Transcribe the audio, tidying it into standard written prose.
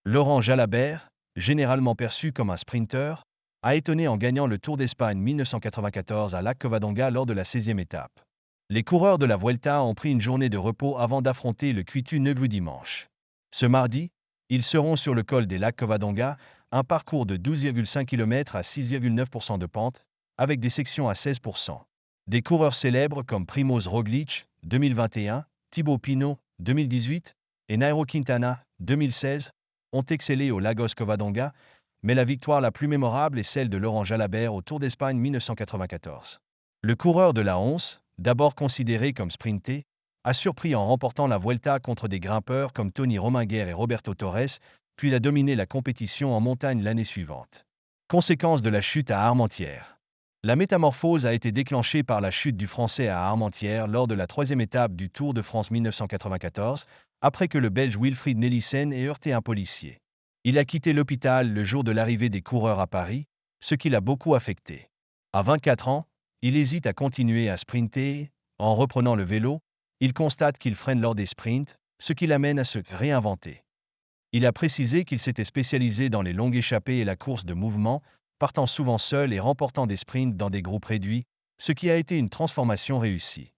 Laurent Jalabert, généralement perçu comme un sprinter, a étonné en gagnant le Tour d'Espagne 1994 à Lac Covadonga lors de la 16e étape. Les coureurs de la Vuelta ont pris une journée de repos avant d'affronter le Cuitu Negru dimanche. Ce mardi, ils seront sur le col des Lacs Covadonga, un parcours de 12,5 km à 6,9% de pente, avec des sections à 16%. Des coureurs célèbres comme Primoz Roglic, 2021, Thibaut Pinot, 2018, et Nairo Quintana, 2016, ont excellé au Lagos Covadonga, mais la victoire la plus mémorable est celle de Laurent Jalabert au Tour d'Espagne 1994. Le coureur de la Once, d'abord considéré comme sprinté, a surpris en remportant la Vuelta contre des grimpeurs comme Tony Rominger et Roberto Torres, puis a dominé la compétition en montagne l'année suivante. Conséquence de la chute à Armentières. La métamorphose a été déclenchée par la chute du Français à Armentières lors de la 3e étape du Tour de France 1994, après que le Belge Wilfried Nelissen ait heurté un policier. Il a quitté l'hôpital le jour de l'arrivée des coureurs à Paris, ce qui l'a beaucoup affecté. À 24 ans, il hésite à continuer à sprinter. En reprenant le vélo, il constate qu'il freine lors des sprints, ce qui l'amène à se réinventer. Il a précisé qu'il s'était spécialisé dans les longues échappées et la course de mouvement, partant souvent seul et remportant des sprints dans des groupes réduits, ce qui a été une transformation réussie.